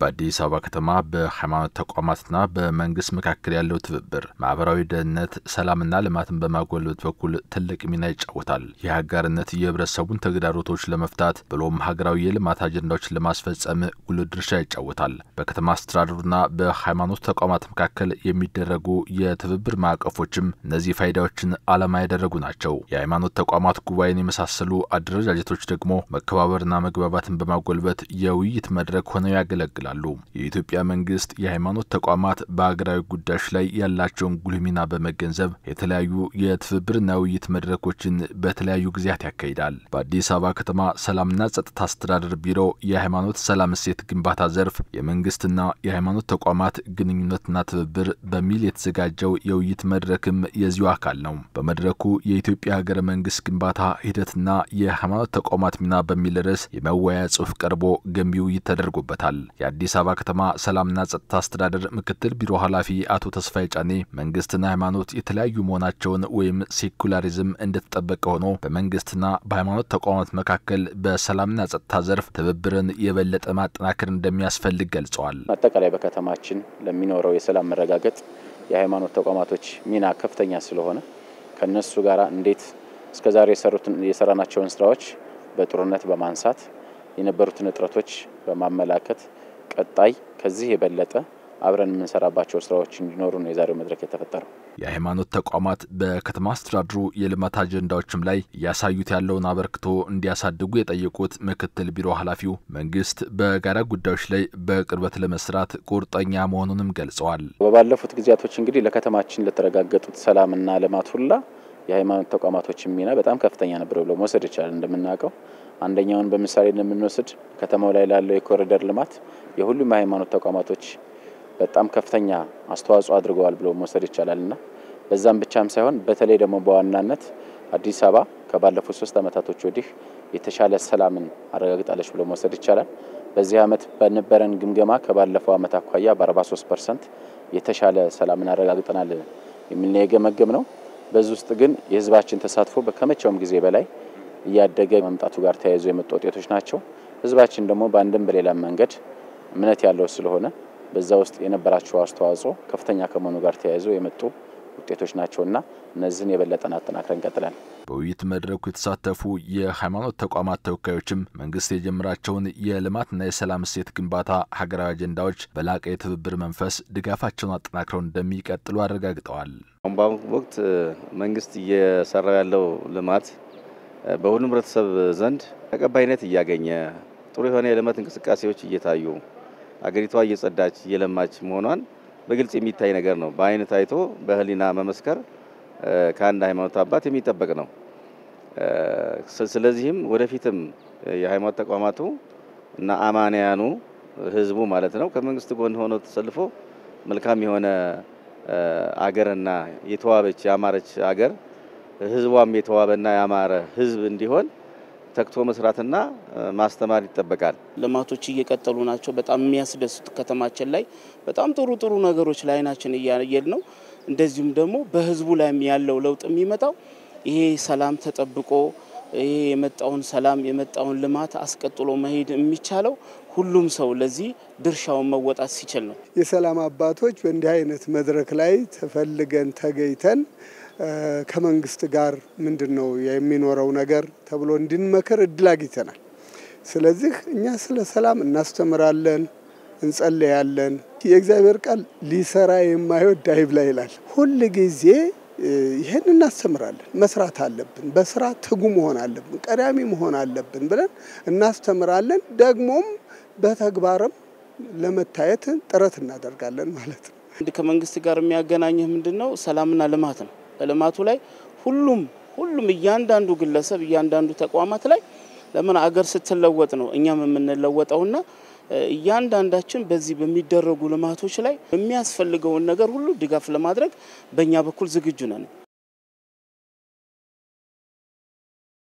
በአዲስ አበባ ከተማ በሃይማኖት ተቋማትና በመንግስት መካከል ያለው ትብብር ማህበራዊ ደህንነት ሰላምና ልማትን በማጎልበት በኩል ትልቅ ሚና ይጫወታል። የሀገርነት የህብረተሰቡን ተግዳሮቶች ለመፍታት ብሎም ሀገራዊ የልማት አጀንዳዎችን ለማስፈጸም ጉልህ ድርሻ ይጫወታል። በከተማ አስተዳደሩና በሃይማኖት ተቋማት መካከል የሚደረጉ የትብብር ማዕቀፎችም እነዚህ ፋይዳዎችን ዓላማ ያደረጉ ናቸው። የሃይማኖት ተቋማት ጉባኤን የመሳሰሉ አደረጃጀቶች ደግሞ መከባበርና መግባባትን በማጎልበት የውይይት መድረክ ሆነው ያገለግላሉ። የኢትዮጵያ መንግስት የሃይማኖት ተቋማት በአገራዊ ጉዳዮች ላይ ያላቸውን ጉልህ ሚና በመገንዘብ የተለያዩ የትብብርና ውይይት መድረኮችን በተለያዩ ጊዜያት ያካሂዳል። በአዲስ አበባ ከተማ ሰላምና ጸጥታ አስተዳደር ቢሮ የሃይማኖት ሰላም እሴት ግንባታ ዘርፍ የመንግስትና የሃይማኖት ተቋማት ግንኙነትና ትብብር በሚል የተዘጋጀው የውይይት መድረክም የዚሁ አካል ነው። በመድረኩ የኢትዮጵያ ሀገረ መንግስት ግንባታ ሂደትና የሃይማኖት ተቋማት ሚና በሚል ርዕስ የመወያያ ጽሑፍ ቀርቦ ገንቢ ውይይት ተደርጎበታል። የአዲስ አበባ ከተማ ሰላምና ጸጥታ አስተዳደር ምክትል ቢሮ ኃላፊ አቶ ተስፋዬ ጫኔ መንግስትና ሃይማኖት የተለያዩ መሆናቸውን ወይም ሴኩላሪዝም እንደተጠበቀ ሆኖ በመንግስትና በሃይማኖት ተቋማት መካከል በሰላምና ጸጥታ ዘርፍ ትብብርን የበለጠ ማጠናከር እንደሚያስፈልግ ገልጸዋል። አጠቃላይ በከተማችን ለሚኖረው የሰላም መረጋገጥ የሃይማኖት ተቋማቶች ሚና ከፍተኛ ስለሆነ ከነሱ ጋራ እንዴት እስከዛሬ የሰራናቸውን ስራዎች በጥሩነት በማንሳት የነበሩትን እጥረቶች በማመላከት ቀጣይ ከዚህ የበለጠ አብረን የምንሰራባቸው ስራዎች እንዲኖሩ ነው የዛሬው መድረክ የተፈጠረው። የሃይማኖት ተቋማት በከተማ አስተዳደሩ የልማት አጀንዳዎችም ላይ ያሳዩት ያለውን አበርክቶ እንዲያሳድጉ የጠየቁት ምክትል ቢሮ ኃላፊው መንግስት በጋራ ጉዳዮች ላይ በቅርበት ለመስራት ቁርጠኛ መሆኑንም ገልጸዋል። በባለፉት ጊዜያቶች እንግዲህ ለከተማችን ለተረጋገጡት ሰላምና ልማት ሁላ የሃይማኖት ተቋማቶች ሚና በጣም ከፍተኛ ነበር ብሎ መውሰድ ይቻላል። እንደምናውቀው አንደኛውን በምሳሌ እንደምንወስድ ከተማው ላይ ያለው የኮሪደር ልማት የሁሉም የሃይማኖት ተቋማቶች በጣም ከፍተኛ አስተዋጽኦ አድርገዋል ብሎ መውሰድ ይቻላልና በዛም ብቻም ሳይሆን በተለይ ደግሞ በዋናነት አዲስ አበባ ከባለፉት 3 አመታቶች ወዲህ የተሻለ ሰላምን አረጋግጣለች ብሎ መውሰድ ይቻላል። በዚህ አመት በነበረን ግምገማ ከባለፈው አመት አኳያ በ43% የተሻለ ሰላምን አረጋግጠናል የሚል የገመገም ነው። በዚህ ውስጥ ግን የህዝባችን ተሳትፎ ከመቼውም ጊዜ በላይ እያደገ መምጣቱ ጋር ተያይዞ የመጡ ውጤቶች ናቸው። ህዝባችን ደግሞ በአንድም በሌላም መንገድ እምነት ያለው ስለሆነ በዛ ውስጥ የነበራቸው አስተዋጽኦ ከፍተኛ ከመሆኑ ጋር ተያይዞ የመጡ ውጤቶች ናቸውና እነዚህን የበለጠ አጠናክረን እንቀጥላለን። በውይይት መድረኩ የተሳተፉ የሃይማኖት ተቋማት ተወካዮችም መንግስት የጀመራቸውን የልማትና የሰላም እሴት ግንባታ ሀገራዊ አጀንዳዎች በላቀ የትብብር መንፈስ ድጋፋቸውን አጠናክረው እንደሚቀጥሉ አረጋግጠዋል። በአሁኑ ወቅት መንግስት እየሰራ ያለው ልማት በሁሉም ህብረተሰብ ዘንድ ተቀባይነት እያገኘ ጥሩ የሆነ የልማት እንቅስቃሴዎች እየታዩ አገሪቷ እየጸዳች እየለማች መሆኗን በግልጽ የሚታይ ነገር ነው። በአይን ታይቶ በህሊና መመስከር ከአንድ ሃይማኖት አባት የሚጠበቅ ነው። ስለዚህም ወደፊትም የሃይማኖት ተቋማቱ እና አማንያኑ ህዝቡ ማለት ነው ከመንግስት ጎን ሆኖ ተሰልፎ መልካም የሆነ አገርና የተዋበች ያማረች አገር ህዝቧም የተዋበና ያማረ ህዝብ እንዲሆን ተክቶ መስራትና ማስተማር ይጠበቃል። ልማቶች እየቀጠሉ ናቸው። በጣም የሚያስደስቱ ከተማችን ላይ በጣም ጥሩ ነገሮች ላይ ናችን እያየን ነው። እንደዚሁም ደግሞ በህዝቡ ላይ ያለው ለውጥ የሚመጣው ይሄ ሰላም ተጠብቆ ይሄ የመጣውን ሰላም የመጣውን ልማት አስቀጥሎ መሄድ የሚቻለው ሁሉም ሰው ለዚህ ድርሻውን መወጣት ሲችል ነው። የሰላም አባቶች በእንዲህ አይነት መድረክ ላይ ተፈልገን ተገይተን ከመንግስት ጋር ምንድነው የሚኖረው ነገር ተብሎ እንድንመከር እድል አግኝተናል። ስለዚህ እኛ ስለ ሰላም እናስተምራለን፣ እንጸልያለን። የእግዚአብሔር ቃል ሊሰራ የማይወድ አይብላ ይላል። ሁሉ ጊዜ ይሄን እናስተምራለን። መስራት አለብን፣ በስራ ትጉ መሆን አለብን፣ ቀዳሚ መሆን አለብን ብለን እናስተምራለን። ደግሞም በተግባርም ለመታየት ጥረት እናደርጋለን ማለት ነው። ከመንግስት ጋር የሚያገናኘው ምንድነው? ሰላምና ልማት ነው። በልማቱ ላይ ሁሉም እያንዳንዱ ግለሰብ እያንዳንዱ ተቋማት ላይ ለምን አገር ስትለወጥ ነው እኛም የምንለወጠውና እያንዳንዳችን በዚህ በሚደረጉ ልማቶች ላይ የሚያስፈልገውን ነገር ሁሉ ድጋፍ ለማድረግ በእኛ በኩል ዝግጁ ነን።